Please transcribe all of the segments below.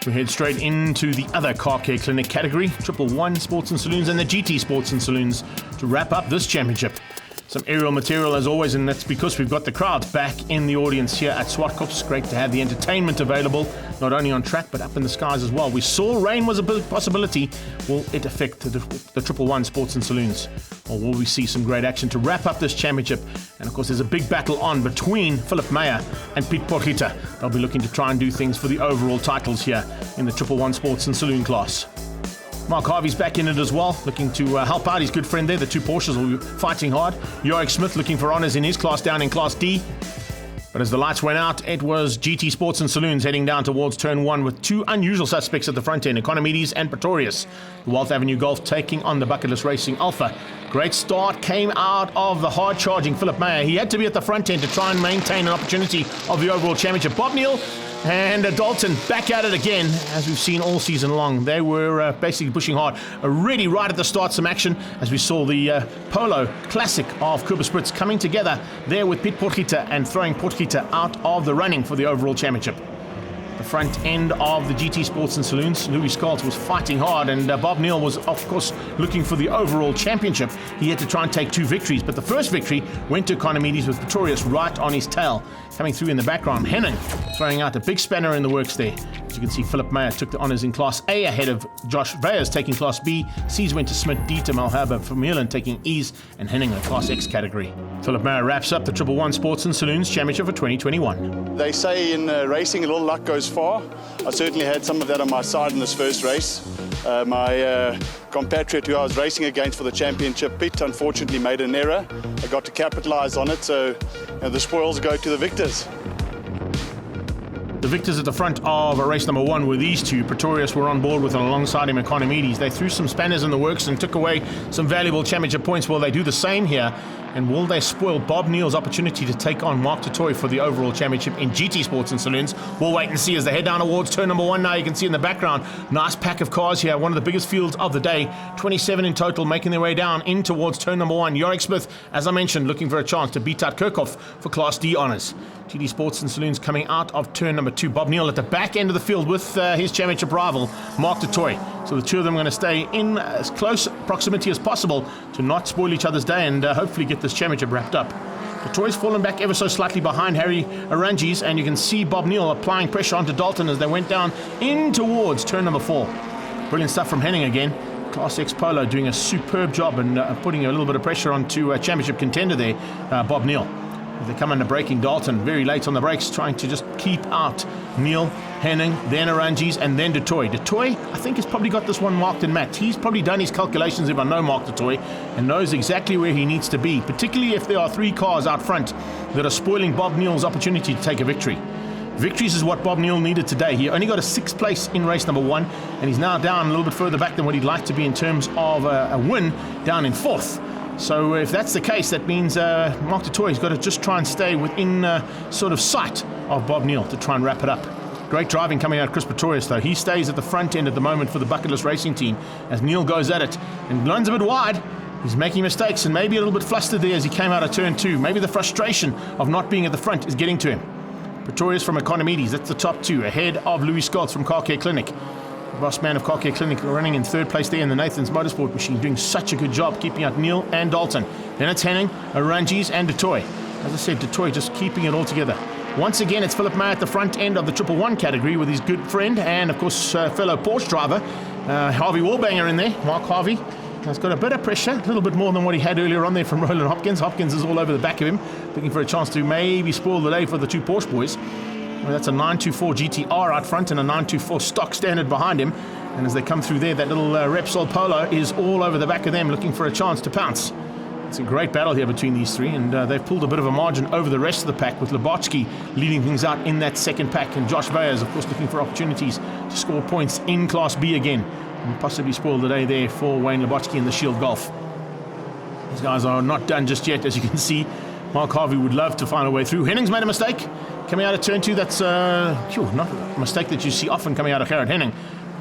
We head straight into the other car care clinic category, 111 Sports and Saloons and the GT Sports and Saloons to wrap up this championship. Some aerial material as always, and that's because we've got the crowds back in the audience here at Zwartkops. Great to have the entertainment available, not only on track but up in the skies as well. We saw rain was a possibility. Will it affect the 111 Sports and Saloons? Or will we see some great action to wrap up this championship? And of course there's a big battle on between Philip Meyer and Piet Potgieter. They'll be looking to try and do things for the overall titles here in the 111 Sports and Saloon class. Mark Harvey's back in it as well, looking to help out his good friend there. The two Porsches will be fighting hard. Jorik Smith looking for honours in his class down in Class D. But as the lights went out, it was GT Sports and Saloons heading down towards turn one with two unusual suspects at the front end, Economides and Pretorius. The Wealth Avenue Golf taking on the Bucketless Racing Alpha. Great start came out of the hard-charging Philip Meyer. He had to be at the front end to try and maintain an opportunity of the overall championship. Bob Neal and Dalton back at it again, as we've seen all season long. They were basically pushing hard. Already right at the start, some action as we saw the Polo Classic of Cooper Spritz coming together there with Piet Potgieter and throwing Potgieter out of the running for the overall championship. The front end of the GT Sports and Saloons, Louis Scholz was fighting hard, and Bob Neal was, of course, looking for the overall championship. He had to try and take two victories, but the first victory went to Economides with Pretorius right on his tail. Coming through in the background, Henning throwing out a big spanner in the works there. As you can see, Philip Meyer took the honours in Class A ahead of Josh Veyers taking Class B. C's went to Smith, D to Malherbe from Vermeulen taking E's, and Henning the Class X category. Philip Meyer wraps up the 111 Sports and Saloons Championship for 2021. They say in racing a little luck goes far. I certainly had some of that on my side in this first race. My compatriot who I was racing against for the championship, Piet, unfortunately made an error. I got to capitalise on it, so the spoils go to the victors. The victors at the front of race number one were these two. Pretorius were on board with and alongside him Economides. They threw some spanners in the works and took away some valuable championship points. Will they do the same here? And will they spoil Bob Neal's opportunity to take on Mark du Toit for the overall championship in GT Sports and Saloons? We'll wait and see as they head down towards turn number one. Now you can see in the background, nice pack of cars here. One of the biggest fields of the day. 27 in total making their way down in towards turn number one. Jorik Smith, as I mentioned, looking for a chance to beat out Kirchhoff for Class D honours. GT Sports and Saloons coming out of turn number two. Bob Neal at the back end of the field with his championship rival, Mark du Toit. So the two of them are going to stay in as close proximity as possible to not spoil each other's day and hopefully get this championship wrapped up. Du Toit's fallen back ever so slightly behind Harry Arangis, and you can see Bob Neal applying pressure onto Dalton as they went down in towards turn number four. Brilliant stuff from Henning again. Class X Polo doing a superb job and putting a little bit of pressure onto a championship contender there, Bob Neal. They come under braking, Dalton very late on the brakes, trying to just keep out Neal, Henning, then Arangis, and then du Toit. Du Toit, I think, has probably got this one marked and mapped. He's probably done his calculations, if I know Mark du Toit, and knows exactly where he needs to be, particularly if there are three cars out front that are spoiling Bob Neal's opportunity to take a victory. Victories is what Bob Neal needed today. He only got a sixth place in race number one, and he's now down a little bit further back than what he'd like to be in terms of a win, down in fourth. So if that's the case, that means Mark du Toit's got to just try and stay within sort of sight of Bob Neal to try and wrap it up. Great driving coming out of Chris Pretorius, though. He stays at the front end at the moment for the Bucketless Racing team as Neal goes at it and runs a bit wide. He's making mistakes and maybe a little bit flustered there as he came out of turn two. Maybe the frustration of not being at the front is getting to him. Pretorius from Economides, that's the top two, ahead of Louis Scholz from Car Care Clinic. Boss man of Car Care Clinic running in third place there in the Nathan's Motorsport machine, doing such a good job keeping out Neal and Dalton. Then it's Henning, Arangis and du Toit. As I said, du Toit just keeping it all together. Once again, it's Philip Meyer at the front end of the 111 category with his good friend and, of course, fellow Porsche driver, Harvey Warbanger in there. Mark Harvey has got a bit of pressure, a little bit more than what he had earlier on there from Roland Hopkins. Hopkins is all over the back of him, looking for a chance to maybe spoil the day for the two Porsche boys. Well, that's a 924 GTR out front and a 924 stock standard behind him. And as they come through there, that little Repsol Polo is all over the back of them, looking for a chance to pounce. It's a great battle here between these three, and they've pulled a bit of a margin over the rest of the pack, with Lubotsky leading things out in that second pack, and Josh Veyers, of course, looking for opportunities to score points in Class B again, and possibly spoil the day there for Wayne Lubotsky in the Shield Golf. These guys are not done just yet, as you can see. Mark Harvey would love to find a way through. Henning's made a mistake coming out of turn two. That's not a mistake that you see often coming out of Gerard Henning.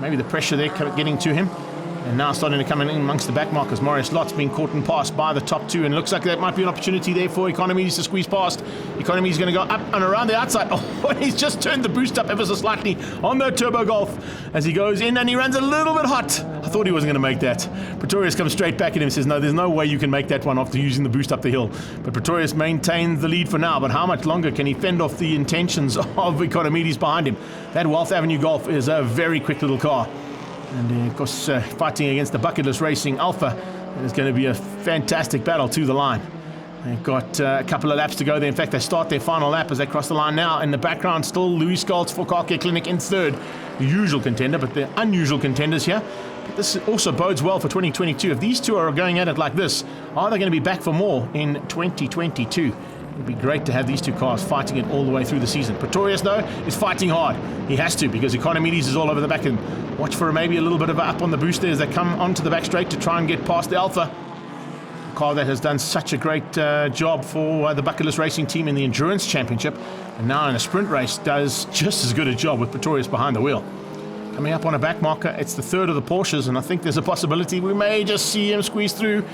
Maybe the pressure there getting to him. And now starting to come in amongst the back markers. Marius Lott's being caught and passed by the top two, and looks like that might be an opportunity there for Economies to squeeze past. Economies going to go up and around the outside. Oh, he's just turned the boost up ever so slightly on the Turbo Golf as he goes in, and he runs a little bit hot. I thought he wasn't going to make that. Pretorius comes straight back at him and says, no, there's no way you can make that one after using the boost up the hill. But Pretorius maintains the lead for now, but how much longer can he fend off the intentions of Economies behind him? That Wealth Avenue Golf is a very quick little car. And of course, fighting against the Bucketless Racing Alpha, it's going to be a fantastic battle to the line. They've got a couple of laps to go there. In fact, they start their final lap as they cross the line now. In the background, still Louis Scholz for Car Care Clinic in third. The usual contender, but the unusual contenders here. But this also bodes well for 2022. If these two are going at it like this, are they going to be back for more in 2022? It'd be great to have these two cars fighting it all the way through the season. Pretorius, though, is fighting hard. He has to, because Economies is all over the back end. Watch for maybe a little bit of a up on the boost there as they come onto the back straight to try and get past the Alpha. A car that has done such a great job for the Bucketless Racing team in the Endurance Championship, and now in a sprint race does just as good a job with Pretorius behind the wheel. Coming up on a back marker, it's the third of the Porsches, and I think there's a possibility we may just see him squeeze through.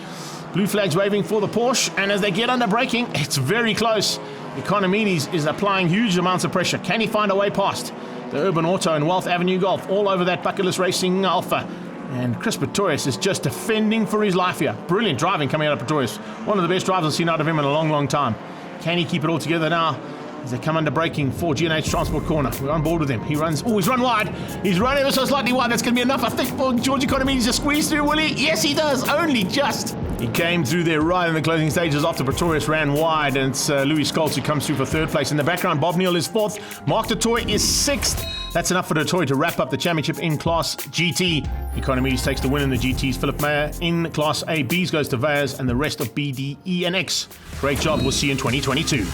Blue flags waving for the Porsche, and as they get under braking, it's very close. Economies is applying huge amounts of pressure. Can he find a way past the Urban Auto and Wealth Avenue Golf all over that Bucketless Racing Alpha? And Chris Pretorius is just defending for his life here. Brilliant driving coming out of Pretorius. One of the best drives I've seen out of him in a long, long time. Can he keep it all together now as they come under braking for G&H Transport Corner? We're on board with him. He runs. Oh, he's run wide. He's run ever so slightly wide. That's going to be enough, I think, for George Economies to squeeze through, will he? Yes, he does. Only just. He came through there right in the closing stages after Pretorius ran wide, and it's Louis Scholz who comes through for third place. In the background, Bob Neal is fourth. Mark Dutoy is sixth. That's enough for Dutoy to wrap up the championship in Class GT. Economies takes the win in the GTs. Philip Mayer in Class A. Bs goes to Veyers, and the rest of B, D, E, and X. Great job. We'll see you in 2022.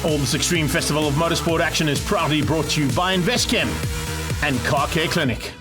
All this extreme festival of motorsport action is proudly brought to you by Investchem and Car Care Clinic.